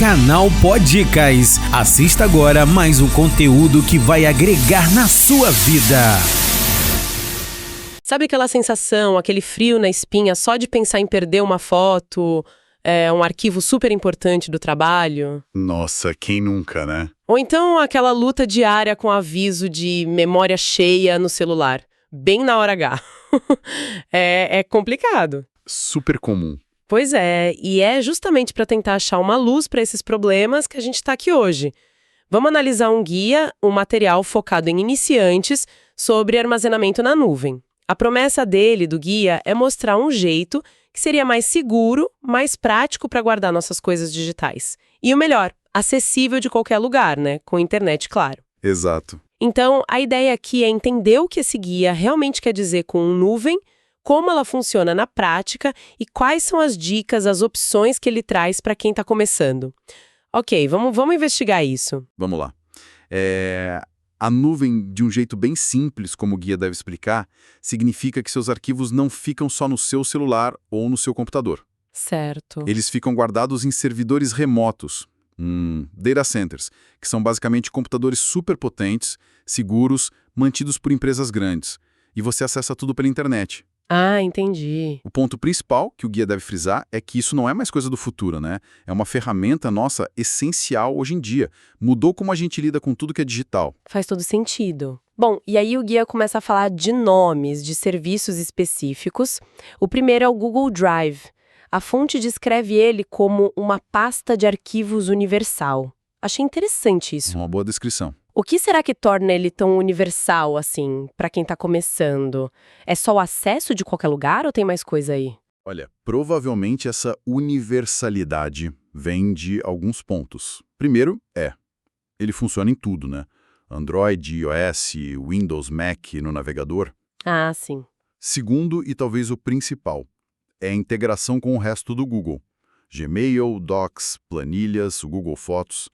Canal Podicas. Assista agora mais um conteúdo que vai agregar na sua vida. Sabe aquela sensação, aquele frio na espinha só de pensar em perder uma foto, um arquivo super importante do trabalho? Nossa, quem nunca, né? Ou então aquela luta diária com aviso de memória cheia no celular, bem na hora H. É complicado. Super comum. Pois é, e é justamente para tentar achar uma luz para esses problemas que a gente está aqui hoje. Vamos analisar um guia, um material focado em iniciantes sobre armazenamento na nuvem. A promessa do guia, é mostrar um jeito que seria mais seguro, mais prático para guardar nossas coisas digitais. E o melhor, acessível de qualquer lugar, né? Com internet, claro. Exato. Então, a ideia aqui é entender o que esse guia realmente quer dizer com nuvem, como ela funciona na prática e quais são as dicas, as opções que ele traz para quem está começando. Ok, vamos investigar isso. Vamos lá. A nuvem, de um jeito bem simples, como o guia deve explicar, significa que seus arquivos não ficam só no seu celular ou no seu computador. Certo. Eles ficam guardados em servidores remotos, data centers, que são basicamente computadores superpotentes, seguros, mantidos por empresas grandes. E você acessa tudo pela internet. Ah, entendi. O ponto principal que o guia deve frisar é que isso não é mais coisa do futuro, né? É uma ferramenta nossa essencial hoje em dia. Mudou como a gente lida com tudo que é digital. Faz todo sentido. Bom, e aí o guia começa a falar de nomes, de serviços específicos. O primeiro é o Google Drive. A fonte descreve ele como uma pasta de arquivos universal. Achei interessante isso. Uma boa descrição. O que será que torna ele tão universal, assim, para quem está começando? É só o acesso de qualquer lugar ou tem mais coisa aí? Olha, provavelmente essa universalidade vem de alguns pontos. Primeiro ele funciona em tudo, né? Android, iOS, Windows, Mac no navegador. Ah, sim. Segundo, e talvez o principal, é a integração com o resto do Google. Gmail, Docs, planilhas, o Google Fotos.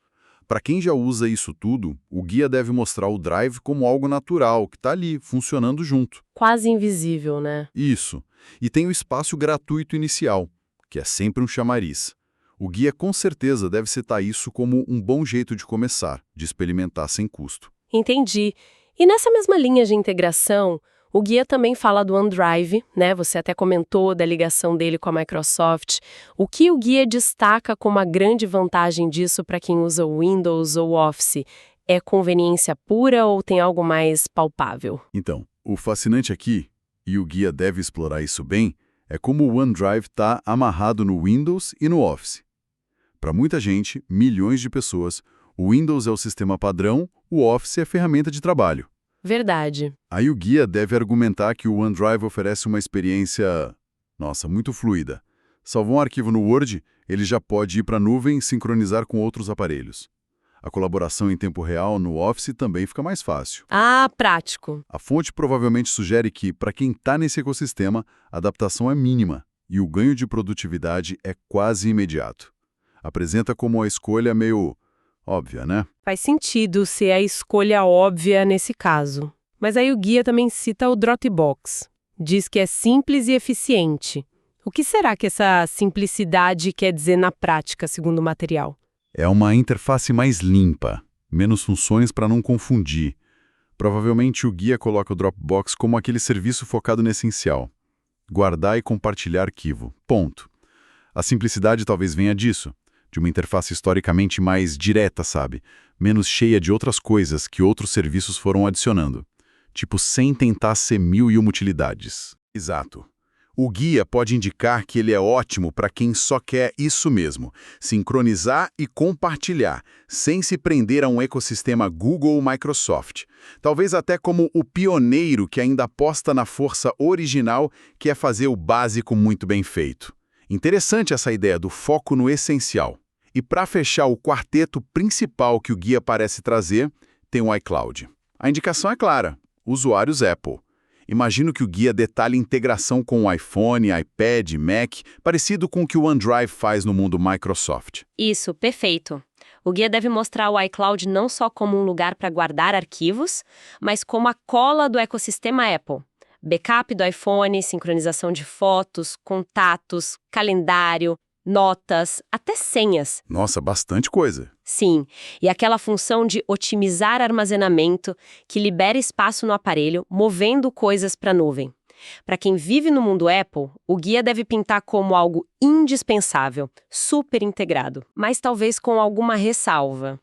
Para quem já usa isso tudo, o guia deve mostrar o Drive como algo natural, que está ali, funcionando junto. Quase invisível, né? Isso. E tem o espaço gratuito inicial, que é sempre um chamariz. O guia com certeza deve citar isso como um bom jeito de começar, de experimentar sem custo. Entendi. E nessa mesma linha de integração, o guia também fala do OneDrive, né? Você até comentou da ligação dele com a Microsoft. O que o guia destaca como a grande vantagem disso para quem usa o Windows ou Office? É conveniência pura ou tem algo mais palpável? Então, o fascinante aqui, e o guia deve explorar isso bem, é como o OneDrive está amarrado no Windows e no Office. Para muita gente, milhões de pessoas, o Windows é o sistema padrão, o Office é a ferramenta de trabalho. Verdade. Aí o guia deve argumentar que o OneDrive oferece uma experiência, muito fluida. Salvou um arquivo no Word, ele já pode ir para a nuvem e sincronizar com outros aparelhos. A colaboração em tempo real no Office também fica mais fácil. Ah, prático. A fonte provavelmente sugere que, para quem está nesse ecossistema, a adaptação é mínima e o ganho de produtividade é quase imediato. Apresenta como uma escolha meio óbvia, né? Faz sentido ser a escolha óbvia nesse caso. Mas aí o guia também cita o Dropbox. Diz que é simples e eficiente. O que será que essa simplicidade quer dizer na prática, segundo o material? É uma interface mais limpa, menos funções para não confundir. Provavelmente o guia coloca o Dropbox como aquele serviço focado no essencial. Guardar e compartilhar arquivo. Ponto. A simplicidade talvez venha disso. De uma interface historicamente mais direta, sabe? Menos cheia de outras coisas que outros serviços foram adicionando. Tipo, sem tentar ser mil e uma utilidades. Exato. O guia pode indicar que ele é ótimo para quem só quer isso mesmo, sincronizar e compartilhar, sem se prender a um ecossistema Google ou Microsoft. Talvez até como o pioneiro que ainda aposta na força original, que é fazer o básico muito bem feito. Interessante essa ideia do foco no essencial. E para fechar o quarteto principal que o guia parece trazer, tem o iCloud. A indicação é clara, usuários Apple. Imagino que o guia detalhe integração com o iPhone, iPad, Mac, parecido com o que o OneDrive faz no mundo Microsoft. Isso, perfeito. O guia deve mostrar o iCloud não só como um lugar para guardar arquivos, mas como a cola do ecossistema Apple. Backup do iPhone, sincronização de fotos, contatos, calendário, notas, até senhas. Nossa, bastante coisa. Sim, e aquela função de otimizar armazenamento que libera espaço no aparelho, movendo coisas para a nuvem. Para quem vive no mundo Apple, o guia deve pintar como algo indispensável, super integrado, mas talvez com alguma ressalva.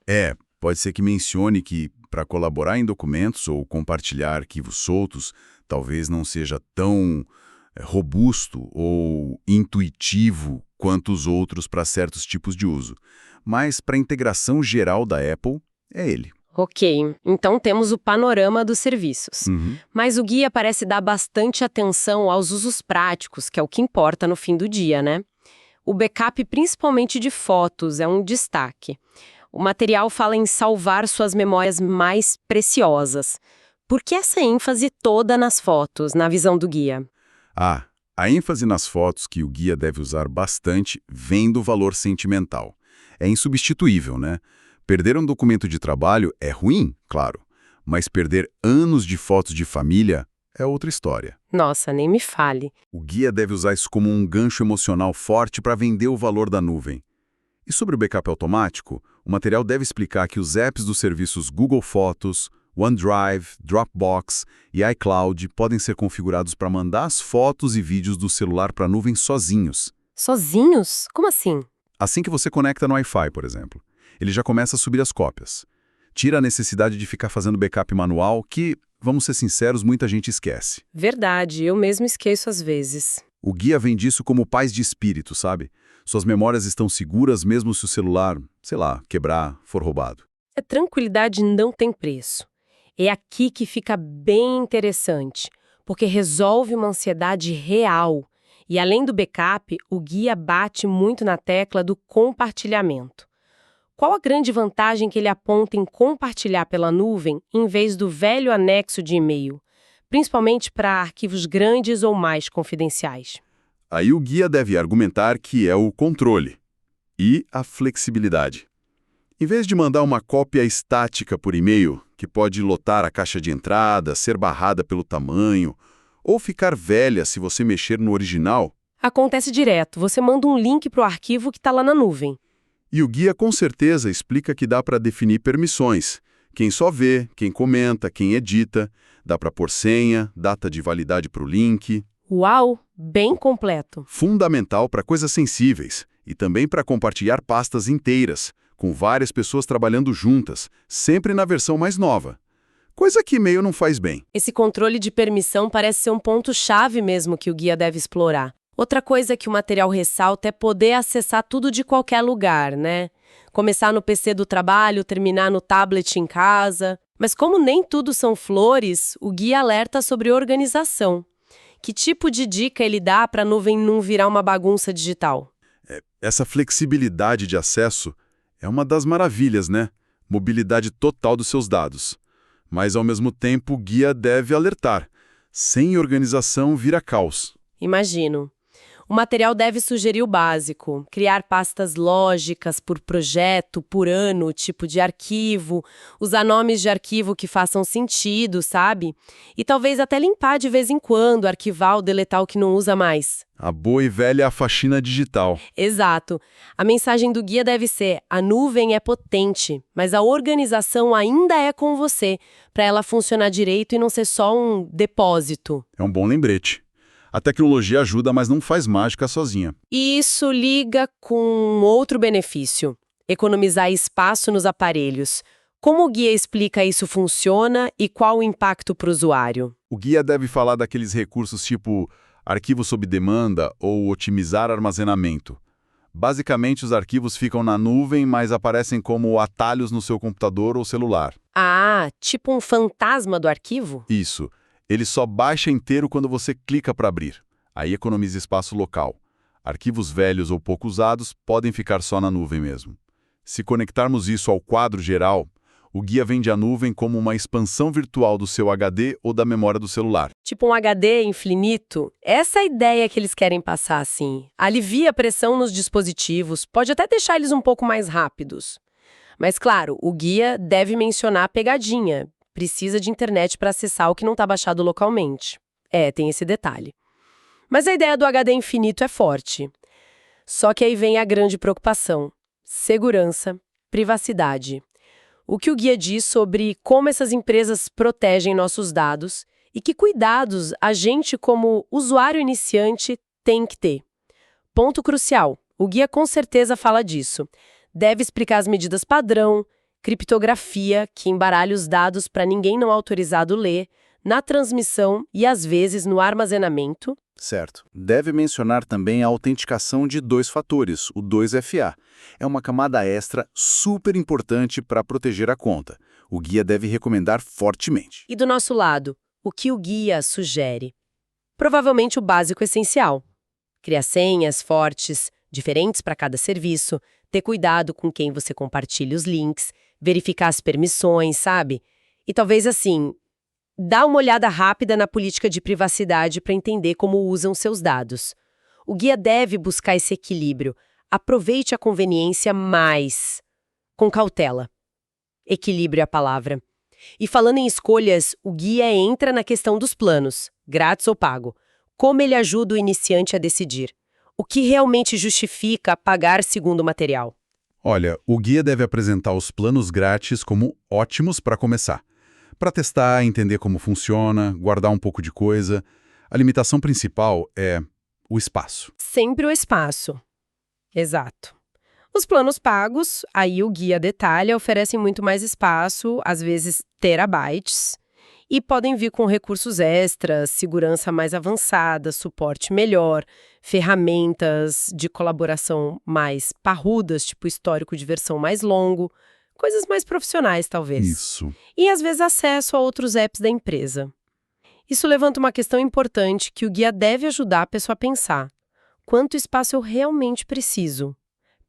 Pode ser que mencione que, para colaborar em documentos ou compartilhar arquivos soltos, talvez não seja tão robusto ou intuitivo quanto os outros para certos tipos de uso. Mas para a integração geral da Apple, é ele. Ok, então temos o panorama dos serviços. Mas o guia parece dar bastante atenção aos usos práticos, que é o que importa no fim do dia, né? O backup, principalmente de fotos, é um destaque. O material fala em salvar suas memórias mais preciosas. Por que essa ênfase toda nas fotos, na visão do guia? A ênfase nas fotos que o guia deve usar bastante vem do valor sentimental. É insubstituível, né? Perder um documento de trabalho é ruim, claro, mas perder anos de fotos de família é outra história. Nossa, nem me fale. O guia deve usar isso como um gancho emocional forte para vender o valor da nuvem. E sobre o backup automático, o material deve explicar que os apps dos serviços Google Fotos, OneDrive, Dropbox e iCloud podem ser configurados para mandar as fotos e vídeos do celular para a nuvem sozinhos. Sozinhos? Como assim? Assim que você conecta no Wi-Fi, por exemplo. Ele já começa a subir as cópias. Tira a necessidade de ficar fazendo backup manual que, vamos ser sinceros, muita gente esquece. Verdade, eu mesmo esqueço às vezes. O guia vem disso como paz de espírito, sabe? Suas memórias estão seguras mesmo se o celular, sei lá, quebrar, for roubado. A tranquilidade não tem preço. É aqui que fica bem interessante, porque resolve uma ansiedade real. E além do backup, o guia bate muito na tecla do compartilhamento. Qual a grande vantagem que ele aponta em compartilhar pela nuvem em vez do velho anexo de e-mail, principalmente para arquivos grandes ou mais confidenciais? Aí o guia deve argumentar que é o controle e a flexibilidade. Em vez de mandar uma cópia estática por e-mail, que pode lotar a caixa de entrada, ser barrada pelo tamanho, ou ficar velha se você mexer no original, Acontece direto, você manda um link para o arquivo que está lá na nuvem. e o guia com certeza explica que dá para definir permissões. Quem só vê, quem comenta, quem edita, dá para pôr senha, data de validade para o link. Uau, bem completo. Fundamental para coisas sensíveis e também para compartilhar pastas inteiras, com várias pessoas trabalhando juntas, sempre na versão mais nova. Coisa que e-mail não faz bem. Esse controle de permissão parece ser um ponto-chave mesmo que o guia deve explorar. Outra coisa que o material ressalta é poder acessar tudo de qualquer lugar, né? Começar no PC do trabalho, terminar no tablet em casa. Mas como nem tudo são flores, o guia alerta sobre organização. Que tipo de dica ele dá para a nuvem não virar uma bagunça digital? Essa flexibilidade de acesso é uma das maravilhas, né? Mobilidade total dos seus dados. Mas, ao mesmo tempo, o guia deve alertar. Sem organização, vira caos. Imagino. O material deve sugerir o básico, criar pastas lógicas por projeto, por ano, tipo de arquivo, usar nomes de arquivo que façam sentido, sabe? E talvez até limpar de vez em quando, arquivar ou deletar o que não usa mais. A boa e velha faxina digital. Exato. A mensagem do guia deve ser: a nuvem é potente, mas a organização ainda é com você, para ela funcionar direito e não ser só um depósito. É um bom lembrete. A tecnologia ajuda, mas não faz mágica sozinha. E isso liga com outro benefício: economizar espaço nos aparelhos. Como o guia explica isso funciona e qual o impacto para o usuário? O guia deve falar daqueles recursos tipo arquivo sob demanda ou otimizar armazenamento. Basicamente, os arquivos ficam na nuvem, mas aparecem como atalhos no seu computador ou celular. Ah, tipo um fantasma do arquivo? Isso. Ele só baixa inteiro quando você clica para abrir. Aí economiza espaço local. Arquivos velhos ou pouco usados podem ficar só na nuvem mesmo. Se conectarmos isso ao quadro geral, o guia vende a nuvem como uma expansão virtual do seu HD ou da memória do celular. Tipo um HD infinito? Essa é a ideia que eles querem passar, assim. Alivia a pressão nos dispositivos, pode até deixar eles um pouco mais rápidos. Mas, claro, o guia deve mencionar a pegadinha. Precisa de internet para acessar o que não está baixado localmente. Tem esse detalhe. Mas a ideia do HD infinito é forte. Só que aí vem a grande preocupação: segurança, privacidade. O que o guia diz sobre como essas empresas protegem nossos dados e que cuidados a gente, como usuário iniciante, tem que ter. Ponto crucial: o guia com certeza fala disso. Deve explicar as medidas padrão, criptografia, que embaralha os dados para ninguém não autorizado ler, na transmissão e, às vezes, no armazenamento. Certo. Deve mencionar também a autenticação de 2 fatores, o 2FA. É uma camada extra super importante para proteger a conta. O guia deve recomendar fortemente. E do nosso lado, o que o guia sugere? Provavelmente o básico essencial. Criar senhas fortes, diferentes para cada serviço, ter cuidado com quem você compartilha os links, verificar as permissões, sabe? E talvez assim, dá uma olhada rápida na política de privacidade para entender como usam seus dados. O guia deve buscar esse equilíbrio. Aproveite a conveniência, mas com cautela. Equilíbrio é a palavra. E falando em escolhas, o guia entra na questão dos planos, grátis ou pago. Como ele ajuda o iniciante a decidir? O que realmente justifica pagar segundo o material? Olha, o guia deve apresentar os planos grátis como ótimos para começar. Para testar, entender como funciona, guardar um pouco de coisa. A limitação principal é o espaço. Sempre o espaço. Exato. Os planos pagos, aí o guia detalha, oferecem muito mais espaço, às vezes terabytes, e podem vir com recursos extras, segurança mais avançada, suporte melhor, ferramentas de colaboração mais parrudas, tipo histórico de versão mais longo, coisas mais profissionais, talvez. Isso. E, às vezes, acesso a outros apps da empresa. Isso levanta uma questão importante que o guia deve ajudar a pessoa a pensar. Quanto espaço eu realmente preciso?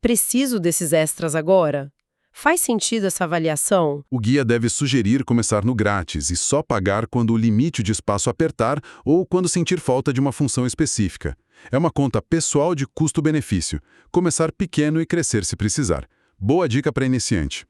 Preciso desses extras agora? Faz sentido essa avaliação? O guia deve sugerir começar no grátis e só pagar quando o limite de espaço apertar ou quando sentir falta de uma função específica. É uma conta pessoal de custo-benefício. Começar pequeno e crescer se precisar. Boa dica para iniciante.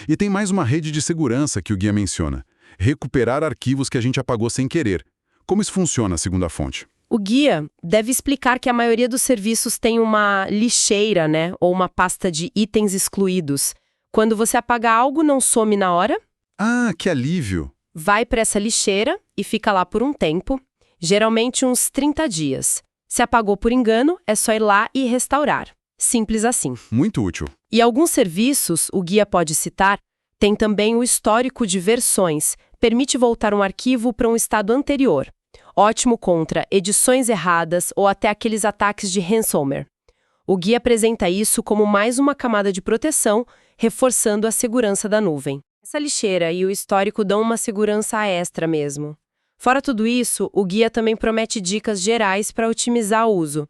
E tem mais uma rede de segurança que o guia menciona. Recuperar arquivos que a gente apagou sem querer. Como isso funciona, segundo a fonte? O guia deve explicar que a maioria dos serviços tem uma lixeira, né? Ou uma pasta de itens excluídos. Quando você apaga algo, não some na hora. Ah, que alívio! Vai para essa lixeira e fica lá por um tempo, geralmente uns 30 dias. Se apagou por engano, é só ir lá e restaurar. Simples assim. Muito útil. E alguns serviços, o guia pode citar, tem também o histórico de versões, permite voltar um arquivo para um estado anterior. Ótimo contra edições erradas ou até aqueles ataques de ransomware. O guia apresenta isso como mais uma camada de proteção, reforçando a segurança da nuvem. Essa lixeira e o histórico dão uma segurança extra mesmo. Fora tudo isso, o guia também promete dicas gerais para otimizar o uso.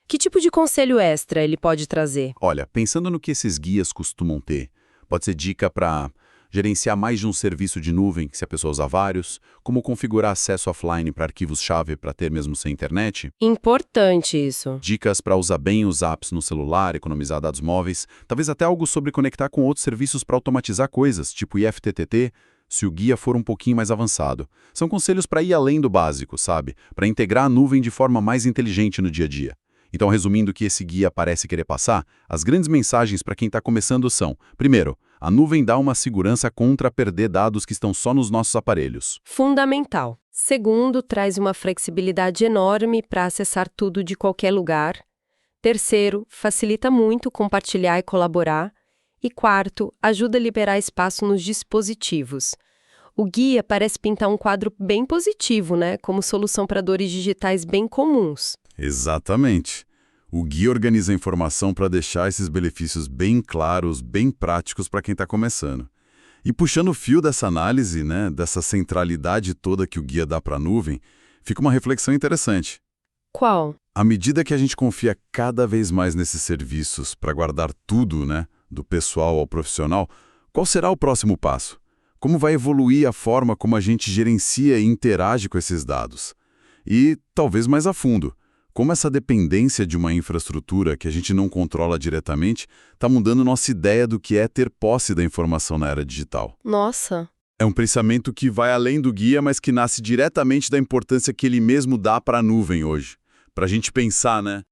Que tipo de conselho extra ele pode trazer? Olha, pensando no que esses guias costumam ter, pode ser dica para gerenciar mais de um serviço de nuvem, se a pessoa usar vários, como configurar acesso offline para arquivos-chave para ter mesmo sem internet. Importante isso. Dicas para usar bem os apps no celular, economizar dados móveis, talvez até algo sobre conectar com outros serviços para automatizar coisas, tipo IFTTT, se o guia for um pouquinho mais avançado. São conselhos para ir além do básico, sabe? Para integrar a nuvem de forma mais inteligente no dia a dia. Então, resumindo o que esse guia parece querer passar, as grandes mensagens para quem está começando são: primeiro, a nuvem dá uma segurança contra perder dados que estão só nos nossos aparelhos. Fundamental. Segundo, traz uma flexibilidade enorme para acessar tudo de qualquer lugar. Terceiro, facilita muito compartilhar e colaborar. E quarto, ajuda a liberar espaço nos dispositivos. O guia parece pintar um quadro bem positivo, né? Como solução para dores digitais bem comuns. Exatamente. O guia organiza a informação para deixar esses benefícios bem claros, bem práticos para quem está começando. E puxando o fio dessa análise, né, dessa centralidade toda que o guia dá para a nuvem, fica uma reflexão interessante. Qual? À medida que a gente confia cada vez mais nesses serviços para guardar tudo, né, do pessoal ao profissional, qual será o próximo passo? Como vai evoluir a forma como a gente gerencia e interage com esses dados? E, talvez mais a fundo, como essa dependência de uma infraestrutura que a gente não controla diretamente está mudando nossa ideia do que é ter posse da informação na era digital. Nossa! É um pensamento que vai além do guia, mas que nasce diretamente da importância que ele mesmo dá para a nuvem hoje. Para a gente pensar, né?